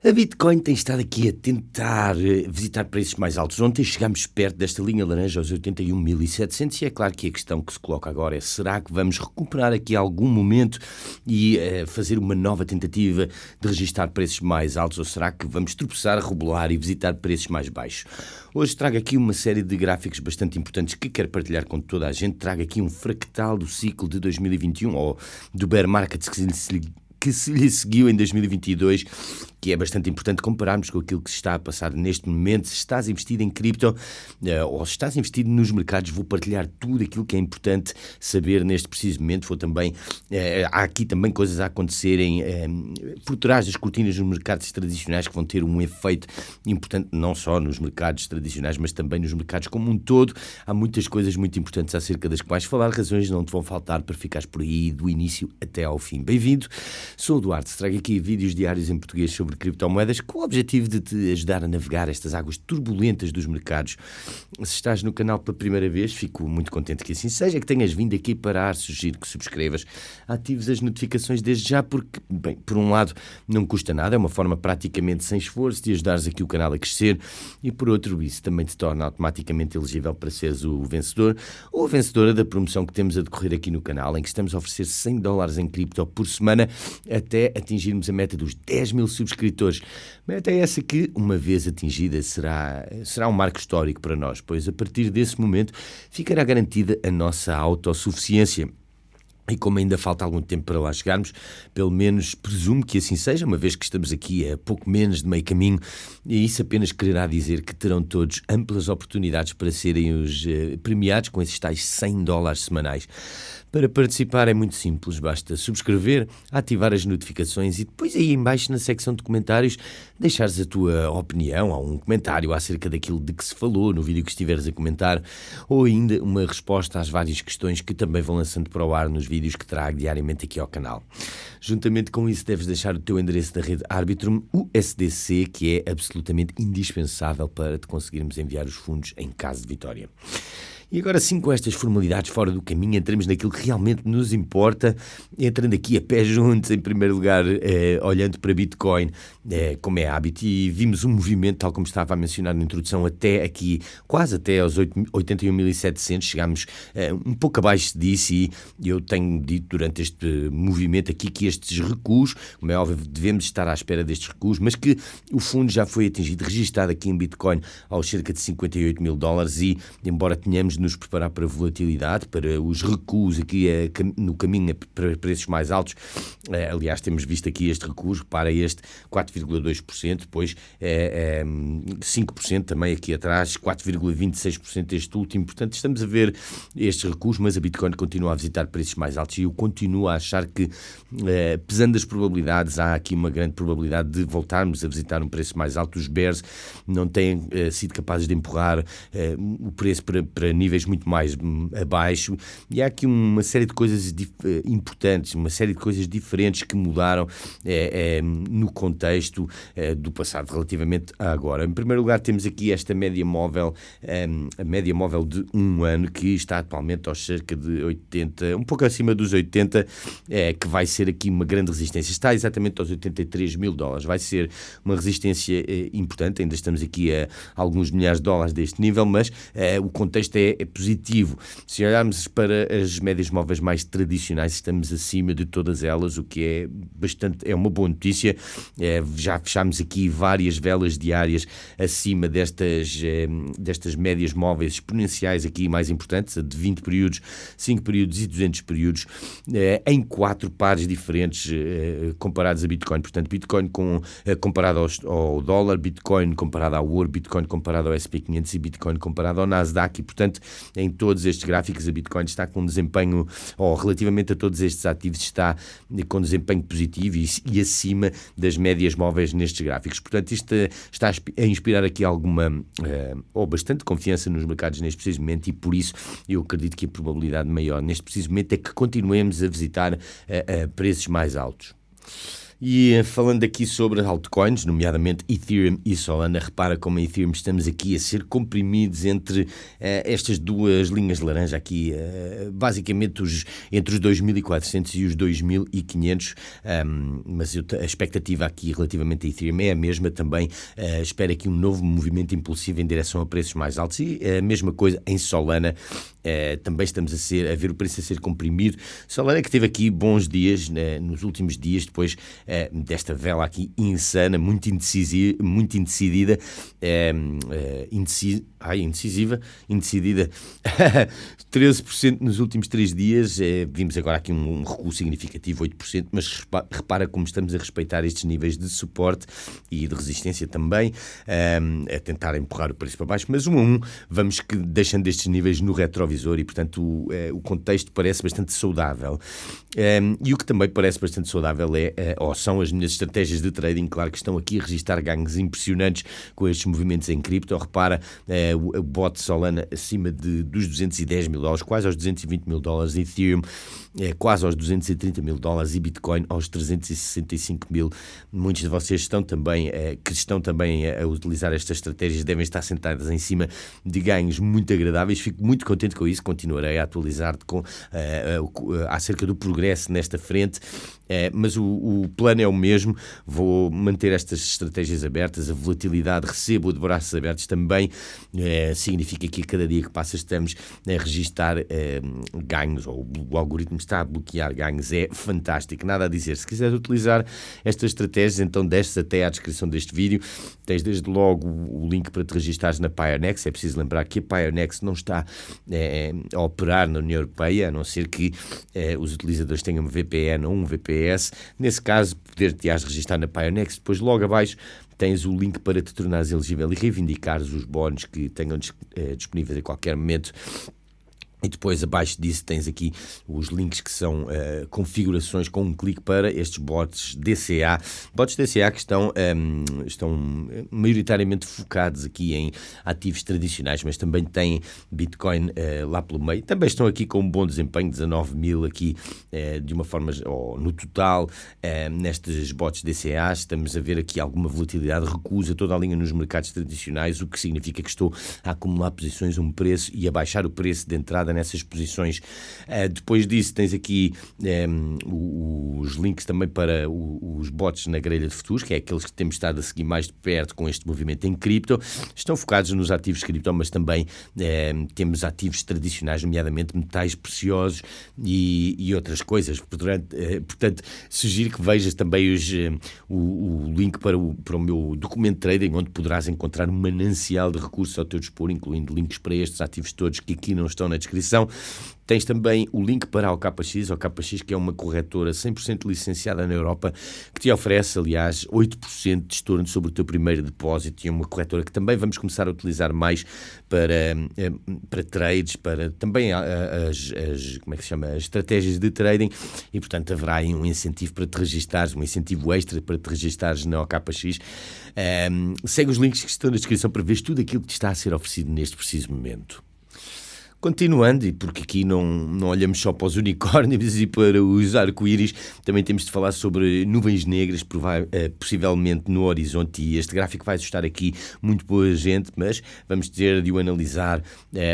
A Bitcoin tem estado aqui a tentar visitar preços mais altos. Ontem chegámos perto desta linha laranja aos 81.700 e é claro que a questão que se coloca agora é: será que vamos recuperar aqui algum momento e fazer uma nova tentativa de registrar preços mais altos, ou será que vamos tropeçar, rebolar e visitar preços mais baixos? Hoje trago aqui uma série de gráficos bastante importantes que quero partilhar com toda a gente. Trago aqui um fractal do ciclo de 2021 ou do bear market que se lhe seguiu em 2022, que é bastante importante compararmos com aquilo que se está a passar neste momento. Se estás investido em cripto ou se estás investido nos mercados, vou partilhar tudo aquilo que é importante saber neste preciso momento. Há aqui também coisas a acontecerem por trás das cortinas nos mercados tradicionais que vão ter um efeito importante, não só nos mercados tradicionais, mas também nos mercados como um todo. Há muitas coisas muito importantes acerca das quais falar, razões não te vão faltar para ficares por aí do início até ao fim. Bem-vindo, sou o Duarte, trago aqui vídeos diários em português sobre criptomoedas com o objetivo de te ajudar a navegar estas águas turbulentas dos mercados. Se estás no canal pela primeira vez, fico muito contente que assim seja, que tenhas vindo aqui parar, sugiro que subscrevas, atives as notificações desde já, porque, bem, por um lado não custa nada, é uma forma praticamente sem esforço de ajudares aqui o canal a crescer, e por outro, isso também te torna automaticamente elegível para seres o vencedor ou a vencedora da promoção que temos a decorrer aqui no canal, em que estamos a oferecer $100 em cripto por semana até atingirmos a meta dos 10 mil subscritores. Meta é essa que, uma vez atingida, será um marco histórico para nós, pois a partir desse momento ficará garantida a nossa autossuficiência. E como ainda falta algum tempo para lá chegarmos, pelo menos presumo que assim seja, uma vez que estamos aqui a pouco menos de meio caminho, e isso apenas quererá dizer que terão todos amplas oportunidades para serem os premiados com esses tais $100 semanais. Para participar é muito simples, basta subscrever, ativar as notificações e depois aí em baixo na secção de comentários deixares a tua opinião ou um comentário acerca daquilo de que se falou no vídeo que estiveres a comentar, ou ainda uma resposta às várias questões que também vão lançando para o ar nos vídeos que trago diariamente aqui ao canal. Juntamente com isso deves deixar o teu endereço da rede Arbitrum USDC, que é absolutamente indispensável para te conseguirmos enviar os fundos em caso de vitória. E agora sim, com estas formalidades fora do caminho, entramos naquilo que realmente nos importa, entrando aqui a pé juntos, em primeiro lugar, olhando para Bitcoin, como é hábito, e vimos um movimento, tal como estava a mencionar na introdução, até aqui, quase até aos 81.700, chegámos um pouco abaixo disso, e eu tenho dito durante este movimento aqui que estes recuos, como é óbvio, devemos estar à espera destes recuos, mas que o fundo já foi atingido, registado aqui em Bitcoin aos cerca de $58.000, e embora tenhamos nos preparar para a volatilidade, para os recuos aqui no caminho para preços mais altos. Aliás, temos visto aqui este recuo, para este 4,2%, depois 5% também aqui atrás, 4,26% este último. Portanto, estamos a ver estes recuos, mas a Bitcoin continua a visitar preços mais altos e eu continuo a achar que, pesando as probabilidades, há aqui uma grande probabilidade de voltarmos a visitar um preço mais alto. Os bears não têm sido capazes de empurrar o preço para níveis muito mais abaixo, e há aqui uma série de coisas importantes, uma série de coisas diferentes que mudaram no contexto do passado relativamente a agora. Em primeiro lugar, temos aqui esta média móvel, a média móvel de um ano, que está atualmente aos cerca de 80, um pouco acima dos 80, que vai ser aqui uma grande resistência. Está exatamente aos $83.000. Vai ser uma resistência importante, ainda estamos aqui a alguns milhares de dólares deste nível, mas o contexto é positivo. Se olharmos para as médias móveis mais tradicionais, estamos acima de todas elas, o que é uma boa notícia. Já fechámos aqui várias velas diárias acima destas médias móveis exponenciais aqui mais importantes, a de 20 períodos, 5 períodos e 200 períodos, em 4 pares diferentes comparados a Bitcoin. Portanto, Bitcoin comparado ao dólar, Bitcoin comparado ao ouro, Bitcoin comparado ao SP500 e Bitcoin comparado ao Nasdaq. E, portanto, em todos estes gráficos a Bitcoin está com desempenho, ou relativamente a todos estes ativos, está com desempenho positivo e acima das médias móveis nestes gráficos. Portanto, isto está a inspirar aqui alguma ou bastante confiança nos mercados neste preciso momento, e por isso eu acredito que a probabilidade maior neste preciso momento é que continuemos a visitar preços mais altos. E falando aqui sobre altcoins, nomeadamente Ethereum e Solana, repara como a Ethereum estamos aqui a ser comprimidos entre estas duas linhas de laranja aqui, basicamente entre os 2.400 e os 2.500, mas a expectativa aqui relativamente a Ethereum é a mesma também, espero aqui um novo movimento impulsivo em direção a preços mais altos e a mesma coisa em Solana. Também estamos a ver o preço a ser comprimido. Solana que teve aqui bons dias nos últimos dias, depois desta vela aqui insana, muito indecidida, indecidida, 13% nos últimos 3 dias, vimos agora aqui um recuo significativo, 8%, mas repara como estamos a respeitar estes níveis de suporte e de resistência também, a tentar empurrar o preço para baixo, mas um a um vamos deixando estes níveis no retrovisor e, portanto, o contexto parece bastante saudável. E o que também parece bastante saudável são as minhas estratégias de trading, claro que estão aqui a registrar ganhos impressionantes com estes movimentos em cripto. Repara, o bot Solana acima dos 210 mil dólares, quase aos 220 mil dólares, Ethereum quase aos 230 mil dólares e Bitcoin aos 365 mil. Muitos de vocês estão também a utilizar estas estratégias, devem estar sentados em cima de ganhos muito agradáveis. Fico muito contente com isso, continuarei a atualizar-te acerca do progresso nesta frente, mas o plano é o mesmo, vou manter estas estratégias abertas, a volatilidade recebo de braços abertos também, significa que a cada dia que passa estamos a registar ganhos, ou o algoritmo está a bloquear ganhos, é fantástico, nada a dizer. Se quiseres utilizar estas estratégias, então desce até à descrição deste vídeo, tens desde logo o link para te registares na Pionex. É preciso lembrar que a Pionex não está a operar na União Europeia, a não ser que os utilizadores tenham um VPN ou um VPS. Nesse caso, poder-te-ás registrar na Pionex. Depois, logo abaixo, tens o link para te tornares elegível e reivindicares os bónus que tenham disponíveis a qualquer momento. E depois, abaixo disso, tens aqui os links que são configurações com um clique para estes bots DCA. Bots DCA que estão maioritariamente focados aqui em ativos tradicionais, mas também têm Bitcoin lá pelo meio. Também estão aqui com um bom desempenho, 19 mil aqui de uma forma, ou no total, nestes bots DCA. Estamos a ver aqui alguma volatilidade, recusa toda a linha nos mercados tradicionais, o que significa que estou a acumular posições a um preço e a baixar o preço de entrada nessas posições. Depois disso tens aqui os links também para os bots na grelha de futuros, que é aqueles que temos estado a seguir mais de perto com este movimento em cripto. Estão focados nos ativos cripto, mas também temos ativos tradicionais, nomeadamente metais preciosos e outras coisas. Portanto, sugiro que vejas também o link para o meu documento trading, onde poderás encontrar um manancial de recursos ao teu dispor, incluindo links para estes ativos todos que aqui não estão na descrição. Tens também o link para a OKX, que é uma corretora 100% licenciada na Europa, que te oferece, aliás, 8% de estorno sobre o teu primeiro depósito, e é uma corretora que também vamos começar a utilizar mais para trades, para também as estratégias de trading, e portanto haverá aí um incentivo para te registares, um incentivo extra para te registares na OKX. Segue os links que estão na descrição para veres tudo aquilo que te está a ser oferecido neste preciso momento. Continuando, e porque aqui não olhamos só para os unicórnios e para os arco-íris, também temos de falar sobre nuvens negras, possivelmente no horizonte, e este gráfico vai assustar aqui muito boa gente, mas vamos ter de o analisar.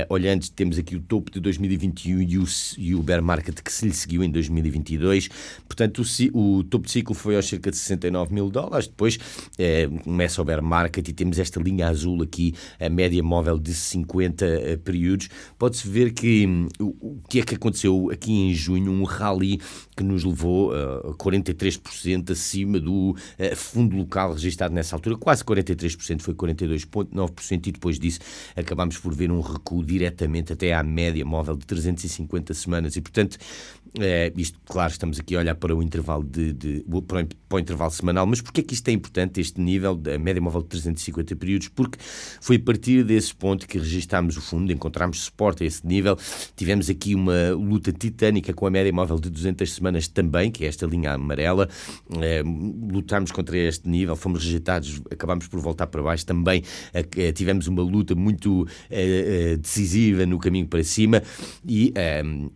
Olhando, temos aqui o topo de 2021 e o bear market que se lhe seguiu em 2022. Portanto, o topo de ciclo foi aos cerca de 69 mil dólares, depois começa o bear market e temos esta linha azul aqui, a média móvel de 50 períodos. Pode-se ver que o que é que aconteceu aqui em junho, um rally que nos levou a 43% acima do fundo local registado nessa altura, quase 43%, foi 42,9%, e depois disso acabámos por ver um recuo diretamente até à média móvel de 350 semanas, e portanto, isto, claro, estamos aqui a olhar para o intervalo para o intervalo semanal, mas porquê é que isto é importante, este nível da média móvel de 350 períodos? Porque foi a partir desse ponto que registámos o fundo, encontramos suporte volta a esse nível. Tivemos aqui uma luta titânica com a média móvel de 200 semanas também, que é esta linha amarela. Lutámos contra este nível, fomos rejeitados, acabámos por voltar para baixo também. Tivemos uma luta muito decisiva no caminho para cima e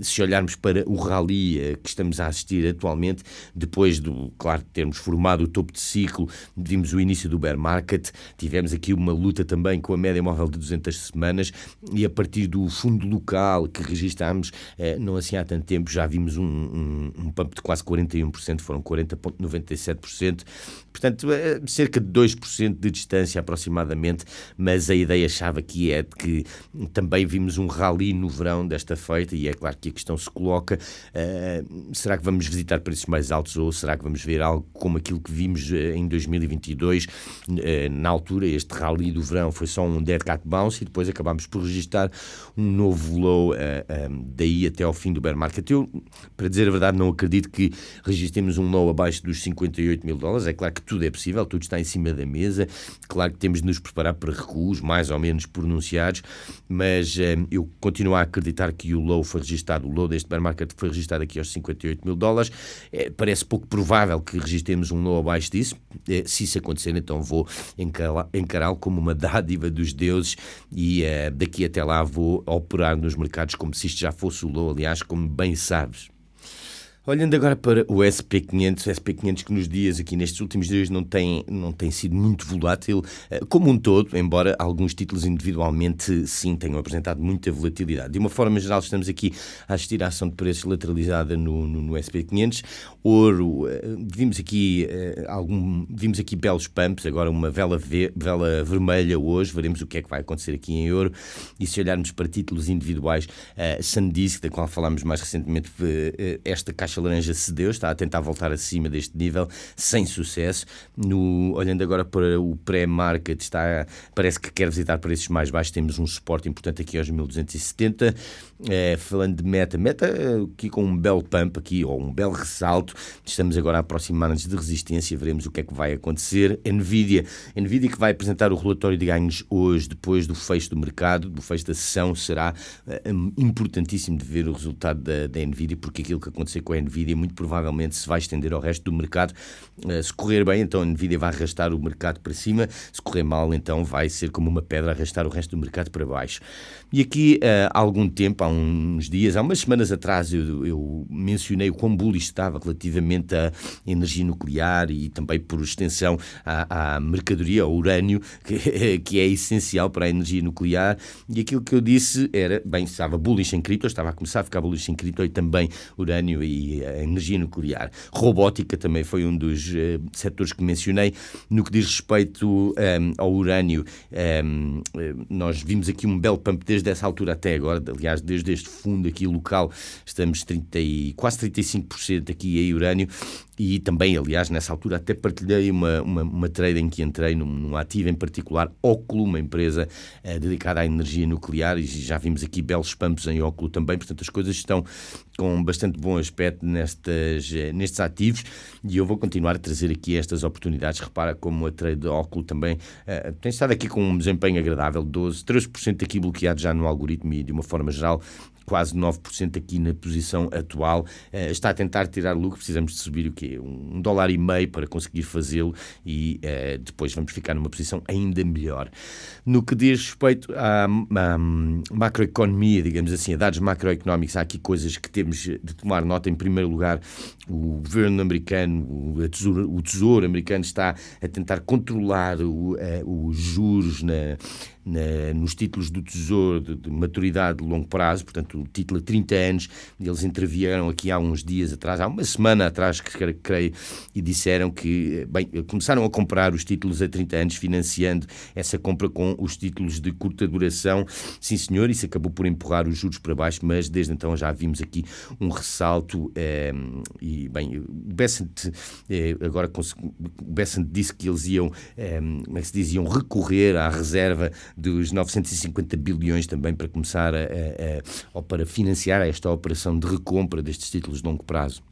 se olharmos para o rally que estamos a assistir atualmente, depois claro, termos formado o topo de ciclo, vimos o início do bear market, tivemos aqui uma luta também com a média móvel de 200 semanas e a partir do fundo local que registámos não assim há tanto tempo, já vimos um pump de quase 41%, foram 40,97%, portanto cerca de 2% de distância aproximadamente, mas a ideia-chave aqui é de que também vimos um rally no verão desta feita e é claro que a questão se coloca, será que vamos visitar preços mais altos ou será que vamos ver algo como aquilo que vimos em 2022? Na altura este rally do verão foi só um dead cat bounce e depois acabámos por registrar um novo low daí até ao fim do bear market. Eu, para dizer a verdade, não acredito que registremos um low abaixo dos 58 mil dólares. É claro que tudo é possível, tudo está em cima da mesa, claro que temos de nos preparar para recuos mais ou menos pronunciados, mas eu continuo a acreditar que o low foi registado, o low deste bear market foi registado aqui aos 58 mil dólares. Parece pouco provável que registremos um low abaixo disso. Se isso acontecer, então vou encará-lo como uma dádiva dos deuses e daqui até lá vou operar nos mercados como se isto já fosse o low, aliás, como bem sabes. Olhando agora para o SP500 que nos dias aqui nestes últimos dias não tem sido muito volátil como um todo, embora alguns títulos individualmente sim tenham apresentado muita volatilidade. De uma forma geral estamos aqui a assistir à ação de preços lateralizada no SP500. Ouro, vimos aqui belos pumps, agora uma vela vermelha hoje, veremos o que é que vai acontecer aqui em ouro. E se olharmos para títulos individuais, SanDisk, da qual falámos mais recentemente, esta caixa laranja cedeu, está a tentar voltar acima deste nível, sem sucesso. Olhando agora para o pré-market, parece que quer visitar preços mais baixos, temos um suporte importante aqui aos 1270. Falando de Meta aqui com um belo pump aqui, ou um belo ressalto, estamos agora a aproximar-nos de resistência, veremos o que é que vai acontecer. Nvidia que vai apresentar o relatório de ganhos hoje, depois do fecho do mercado, do fecho da sessão, será importantíssimo de ver o resultado da Nvidia, porque aquilo que acontecer com a Nvidia muito provavelmente se vai estender ao resto do mercado. Se correr bem, então a Nvidia vai arrastar o mercado para cima, se correr mal, então vai ser como uma pedra arrastar o resto do mercado para baixo. E aqui há algum tempo, há umas semanas atrás, eu mencionei o quão bullish estava relativamente à energia nuclear e também por extensão à mercadoria, ao urânio, que é essencial para a energia nuclear, e aquilo que eu disse era, estava bullish em cripto, estava a começar a ficar bullish em cripto e também urânio e a energia nuclear. Robótica também foi um dos setores que mencionei. No que diz respeito ao urânio, nós vimos aqui um belo pump desde essa altura até agora, aliás, desde este fundo aqui local, estamos quase 35% aqui em urânio. E também, aliás, nessa altura até partilhei uma trade em que entrei num ativo em particular, Óculo, uma empresa dedicada à energia nuclear, e já vimos aqui belos pumps em Óculo também, portanto as coisas estão com bastante bom aspecto nestes ativos e eu vou continuar a trazer aqui estas oportunidades. Repara como a trade de Óculo também tem estado aqui com um desempenho agradável, 13% aqui bloqueado já no algoritmo e de uma forma geral quase 9% aqui na posição atual. Está a tentar tirar lucro, precisamos de subir o quê? $1,50 para conseguir fazê-lo e depois vamos ficar numa posição ainda melhor. No que diz respeito à macroeconomia, digamos assim, a dados macroeconómicos, há aqui coisas que temos de tomar nota. Em primeiro lugar, o governo americano, o tesouro americano está a tentar controlar os juros nos títulos do Tesouro de maturidade de longo prazo, portanto o título a 30 anos, eles intervieram aqui há uns dias atrás, há uma semana atrás, creio, e disseram que, começaram a comprar os títulos a 30 anos, financiando essa compra com os títulos de curta duração. Sim, senhor, isso acabou por empurrar os juros para baixo, mas desde então já vimos aqui um ressalto e, o Bessent agora o Bessent disse que eles iam, recorrer à reserva dos 950 bilhões também para começar ou para financiar esta operação de recompra destes títulos de longo prazo.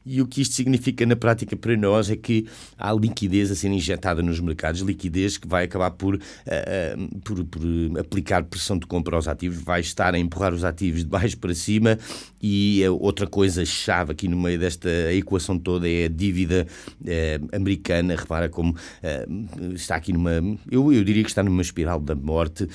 E o que isto significa na prática para nós é que há liquidez a ser injetada nos mercados, liquidez que vai acabar por aplicar pressão de compra aos ativos, vai estar a empurrar os ativos de baixo para cima. E outra coisa chave aqui no meio desta equação toda é a dívida americana. Repara como está aqui eu diria que está numa espiral da morte.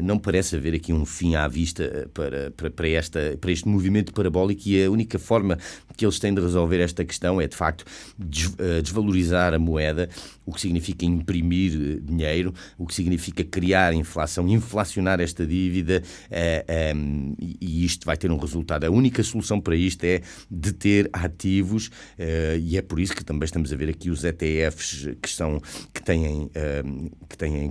Não parece haver aqui um fim à vista para este movimento parabólico, e a única forma que eles têm de resolver esta questão é, de facto, desvalorizar a moeda, o que significa imprimir dinheiro, o que significa criar inflação, inflacionar esta dívida, e isto vai ter um resultado. A única solução para isto é deter ativos, e é por isso que também estamos a ver aqui os ETFs que têm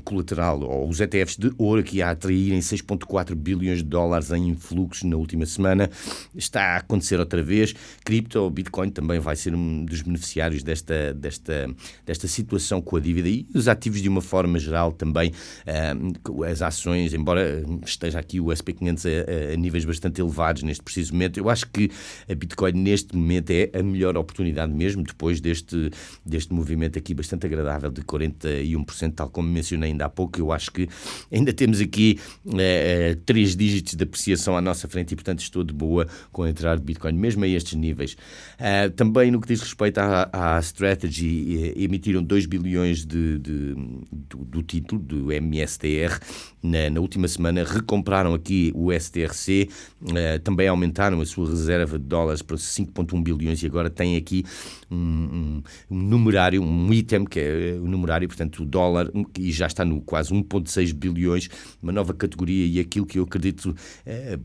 colateral, ou os ETFs de ouro, aqui a atraírem 6,4 bilhões de dólares em influxos na última semana. Está a acontecer outra vez. Cripto, o Bitcoin também vai ser um dos beneficiários desta situação com a dívida, e os ativos de uma forma geral também. As ações, embora esteja aqui o SP500 a níveis bastante elevados neste preciso momento, eu acho que a Bitcoin neste momento é a melhor oportunidade mesmo, depois deste movimento aqui bastante agradável de 41%, tal como mencionei ainda há pouco. Eu acho que ainda temos aqui 3 dígitos de apreciação à nossa frente, e portanto estou de boa com a entrada de Bitcoin, mesmo a estes níveis. Também no que diz respeito à Strategy, emitiram 2 bilhões do título do MSTR na última semana, recompraram aqui o STRC, também aumentaram a sua reserva de dólares para 5,1 bilhões, e agora têm aqui um numerário, um item que é o numerário, portanto o dólar, e já está no quase 1,6 bilhões, uma nova categoria, e aquilo que eu acredito,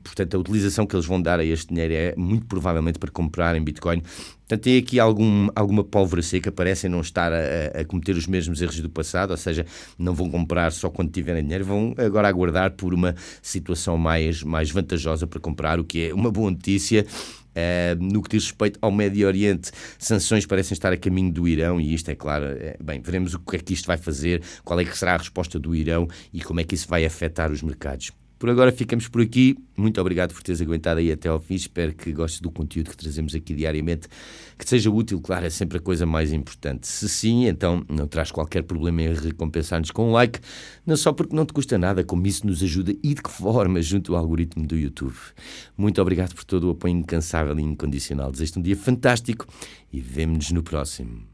portanto a utilização que eles vão dar a este dinheiro é muito provavelmente para comprar em Bitcoin. Portanto, tem aqui alguma pólvora seca, parecem não estar a cometer os mesmos erros do passado, ou seja, não vão comprar só quando tiverem dinheiro, vão agora aguardar por uma situação mais vantajosa para comprar, o que é uma boa notícia. No que diz respeito ao Médio Oriente, sanções parecem estar a caminho do Irão, e isto é claro, veremos o que é que isto vai fazer, qual é que será a resposta do Irão e como é que isso vai afetar os mercados. Por agora ficamos por aqui. Muito obrigado por teres aguentado aí até ao fim. Espero que gostes do conteúdo que trazemos aqui diariamente, que te seja útil. Claro, é sempre a coisa mais importante. Se sim, então não traz qualquer problema em recompensar-nos com um like, não só porque não te custa nada, como isso nos ajuda e de que forma junto ao algoritmo do YouTube. Muito obrigado por todo o apoio incansável e incondicional. Desejo-te um dia fantástico e vemo-nos no próximo.